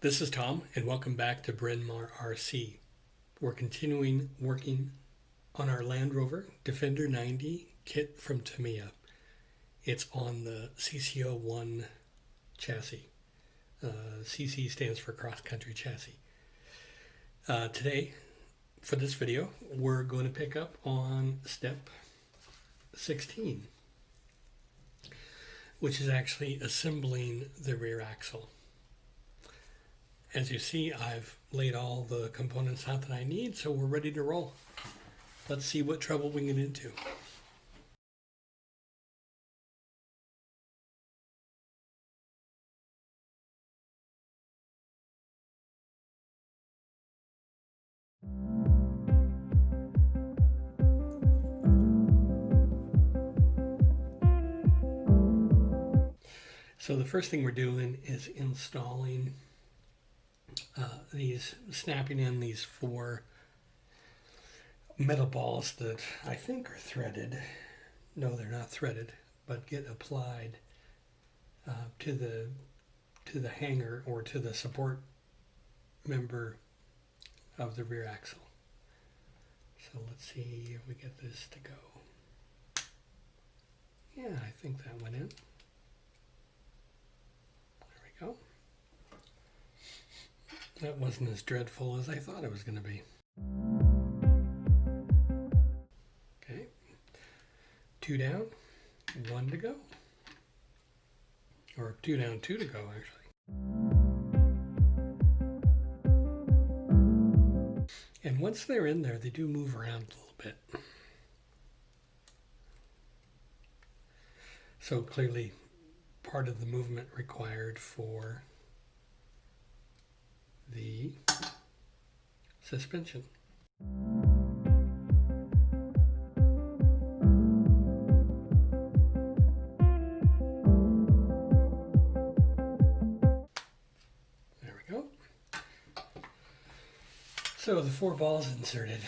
This is Tom, and welcome back to Bryn Mawr RC. We're continuing working on our Land Rover Defender 90 kit from Tamiya. It's on the CC01 chassis. CC stands for Cross Country Chassis. Today, for this video, we're going to pick up on step 16, which is actually assembling the rear axle. As you see, I've laid all the components out that I need, so we're ready to roll. Let's see what trouble we get into. So the first thing we're doing is installing snapping in these 4 metal balls that I think are threaded. No, they're not threaded, but get applied to the hanger or to the support member of the rear axle. So let's see if we get this to go. Yeah, I think that went in. There we go. That wasn't as dreadful as I thought it was going to be. Okay. 2 down, 1 to go. Or 2 down, 2 to go, actually. And once they're in there, they do move around a little bit. So clearly, part of the movement required for the suspension. There we go. So the 4 balls inserted.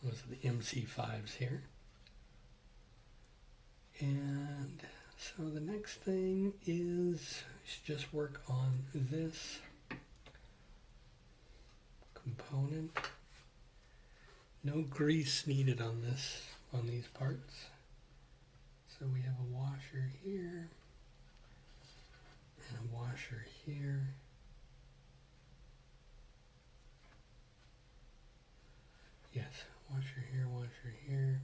Those are the MC5s here. And so the next thing is just work on this component. No grease needed on these parts. So we have a washer here and a washer here. Yes, washer here, washer here.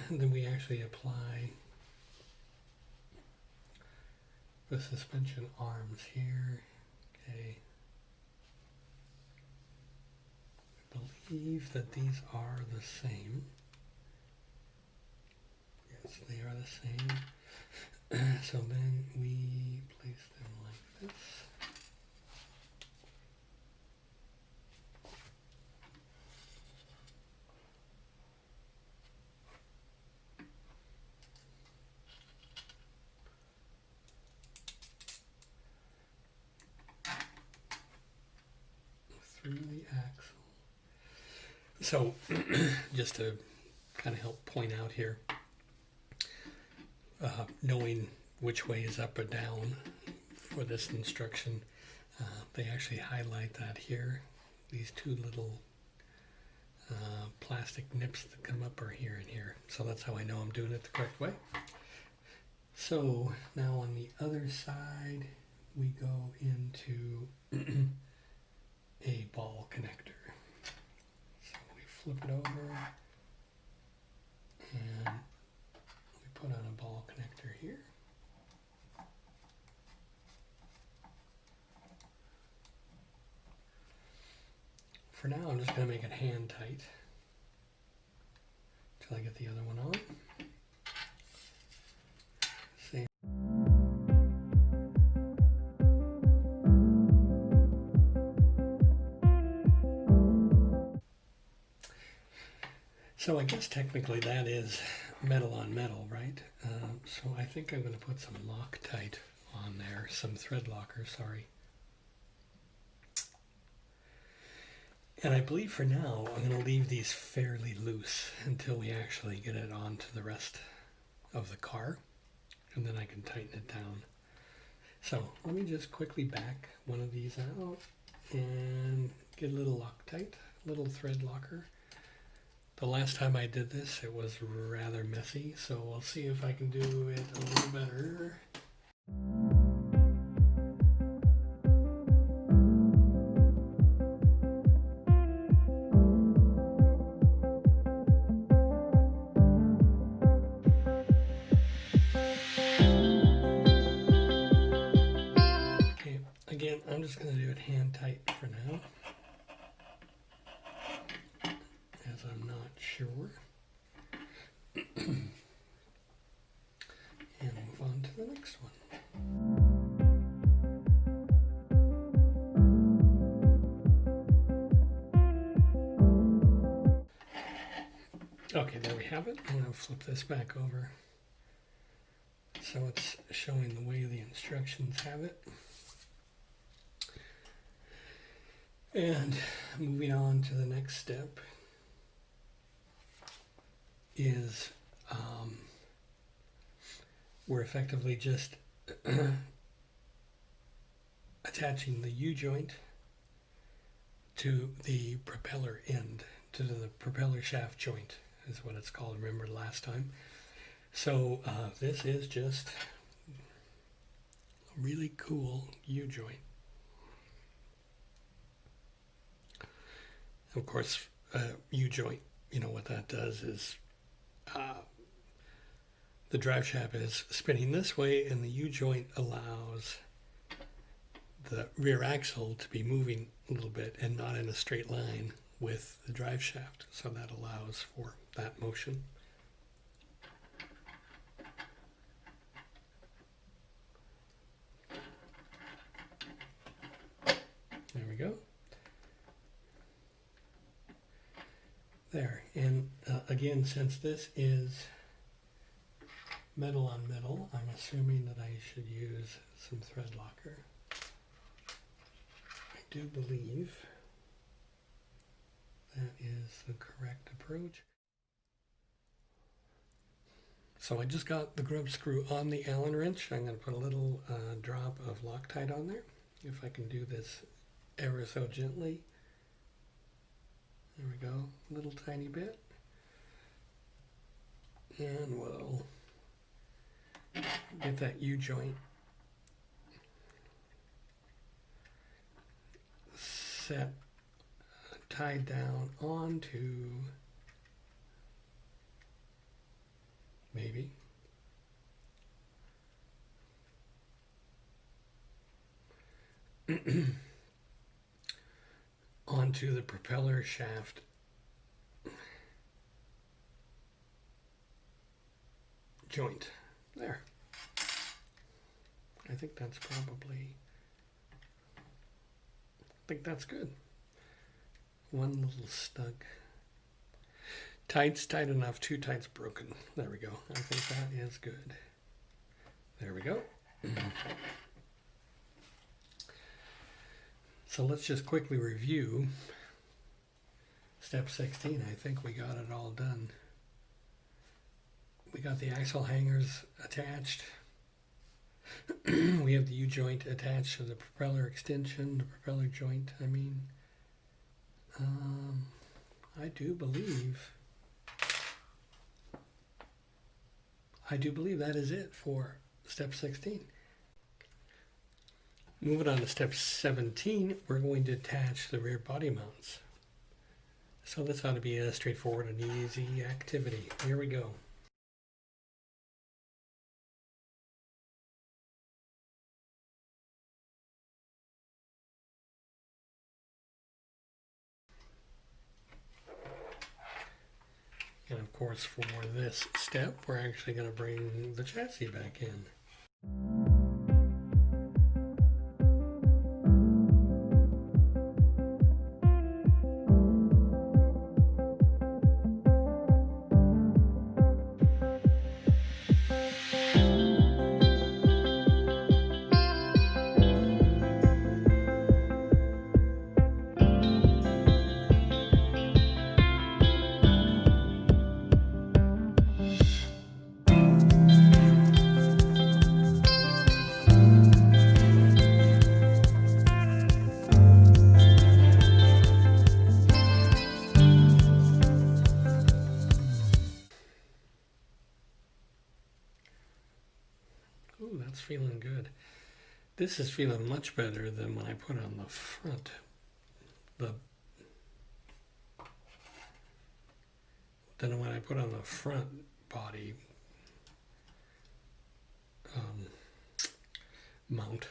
And then we actually apply the suspension arms here. Okay. I believe that these are the same. Yes, they are the same. So then we place them like this. Through the axle. So just to kind of help point out here, knowing which way is up or down for this instruction, they actually highlight that here. These 2 little plastic nips that come up are here and here. So that's how I know I'm doing it the correct way. So now on the other side, we go into a ball connector. So we flip it over and we put on a ball connector here. For now, I'm just going to make it hand tight until I get the other one on. Same. So I guess technically that is metal on metal, right? So I think I'm going to put some Loctite on there, some thread locker, sorry. And I believe for now I'm going to leave these fairly loose until we actually get it onto the rest of the car, and then I can tighten it down. So let me just quickly back one of these out and get a little Loctite, little thread locker. The last time I did this, it was rather messy, so we'll see if I can do it a little better. Okay, again, I'm just going to do it hand tight for now, as I'm not sure. And move on to the next one. Okay, there we have it. I'm going to flip this back over so it's showing the way the instructions have it. And moving on to the next step is we're effectively just attaching the U-joint to the propeller end, to the propeller shaft joint is what it's called, remember last time. So this is just a really cool U-joint. Of course, U-joint, you know what that does is the drive shaft is spinning this way, and the U-joint allows the rear axle to be moving a little bit and not in a straight line with the drive shaft. So that allows for that motion. There we go. There, and again, since this is metal on metal, I'm assuming that I should use some thread locker. I do believe that is the correct approach. So I just got the grub screw on the Allen wrench. I'm going to put a little drop of Loctite on there, if I can do this ever so gently. There we go, a little tiny bit. And we'll get that U-joint set, tied down onto, maybe, onto the propeller shaft joint. There. I think that's good. One little snug. Tight's tight enough, too tight's broken. There we go. I think that is good. There we go. So let's just quickly review step 16. I think we got it all done. We got the axle hangers attached. We have the U-joint attached to the propeller extension, the propeller joint, I mean. I do believe that is it for step 16. Moving on to step 17, we're going to attach the rear body mounts. So this ought to be a straightforward and easy activity. Here we go. And of course, for this step, we're actually going to bring the chassis back in. feeling good. This is feeling much better than when I put on the front. Than when I put on the front body mount.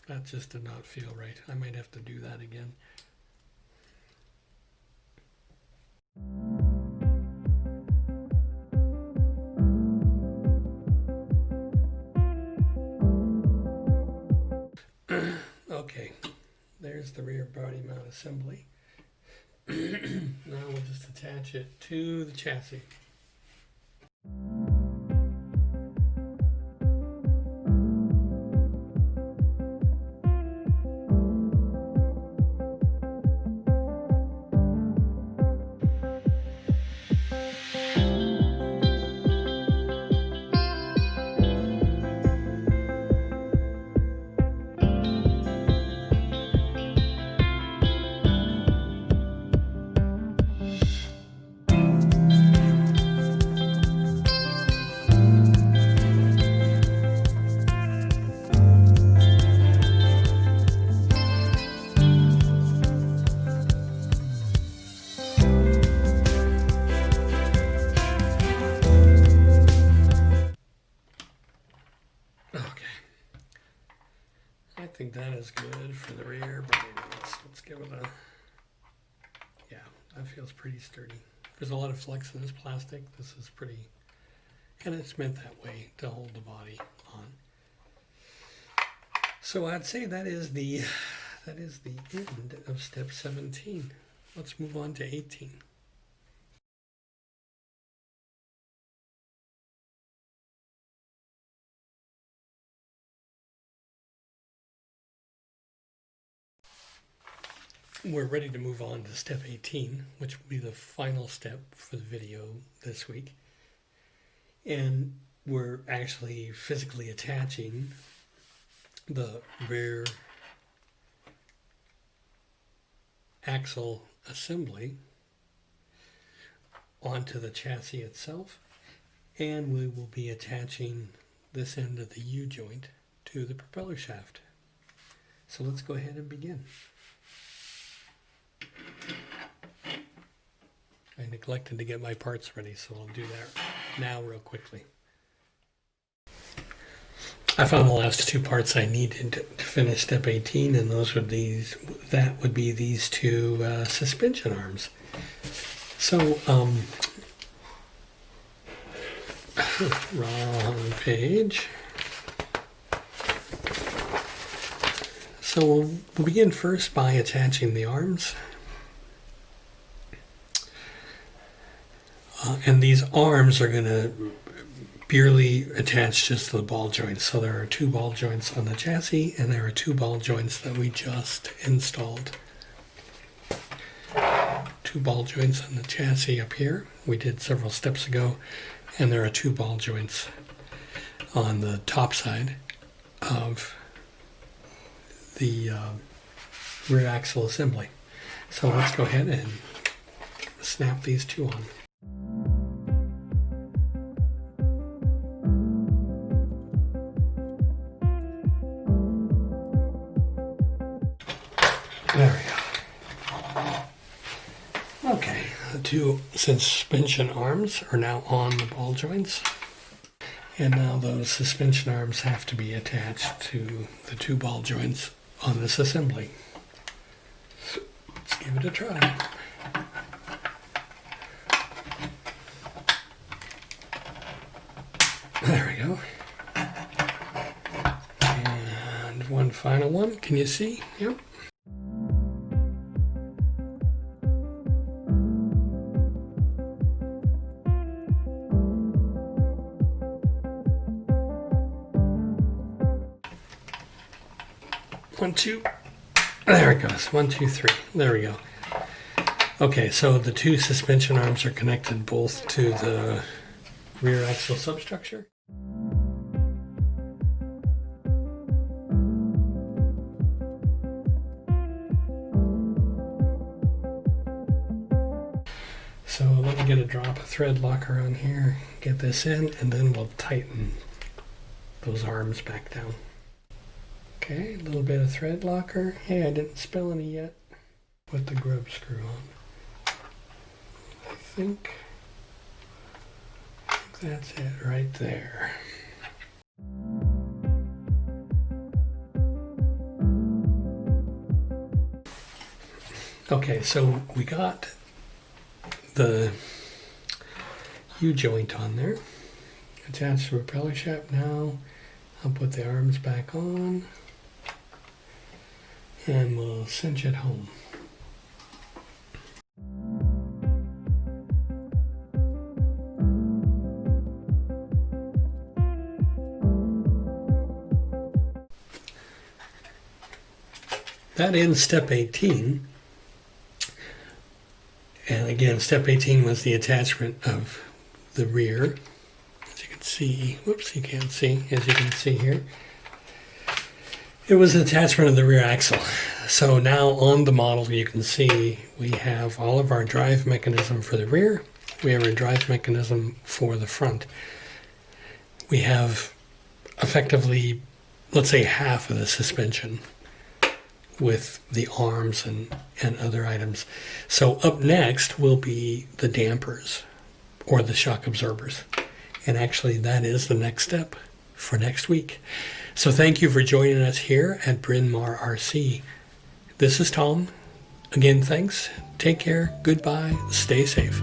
That just did not feel right. I might have to do that again. Okay, there's the rear body mount assembly. Now we'll just attach it to the chassis. I think that is good for the rear, but let's give it a, yeah, that feels pretty sturdy. There's a lot of flex in this plastic. This is pretty, and it's meant that way to hold the body on. So I'd say that is the end of step 17. Let's move on to 18. We're ready to move on to step 18, which will be the final step for the video this week. And we're actually physically attaching the rear axle assembly onto the chassis itself. And we will be attaching this end of the U-joint to the propeller shaft. So let's go ahead and begin. I neglected to get my parts ready, so I'll do that now real quickly. I found the last two parts I needed to finish step 18, and that would be these two suspension arms. So, wrong page. So we'll begin first by attaching the arms. And these arms are going to purely attach just to the ball joints. So there are two ball joints on the chassis, and there are two ball joints that we just installed. Two ball joints on the chassis up here. We did several steps ago. And there are two ball joints on the top side of the rear axle assembly. So let's go ahead and snap these two on. There we go. Okay, the two suspension arms are now on the ball joints. And now those suspension arms have to be attached to the two ball joints on this assembly. Let's give it a try. There we go. And one final one. Can you see? Yep. One, two. There it goes. 1, 2, 3. There we go. Okay, so the two suspension arms are connected both to the rear axle substructure. So let me get a drop of thread locker on here, get this in, and then we'll tighten those arms back down. Okay, a little bit of thread locker. Hey, I didn't spill any yet. Put the grub screw on. I think that's it right there. Okay, so we got the U-joint on there. Attach the propeller shaft now. I'll put the arms back on and we'll cinch it home. That ends step 18. And again, step 18 was the attachment of the rear. As you can see, whoops, you can't see, as you can see here. It was an attachment of the rear axle. So now on the model, you can see we have all of our drive mechanism for the rear. We have a drive mechanism for the front. We have effectively, let's say, half of the suspension with the arms and other items. So up next will be the dampers or the shock absorbers. And actually that is the next step for next week. So thank you for joining us here at Bryn Mawr RC. This is Tom. Again, thanks. Take care. Goodbye. Stay safe.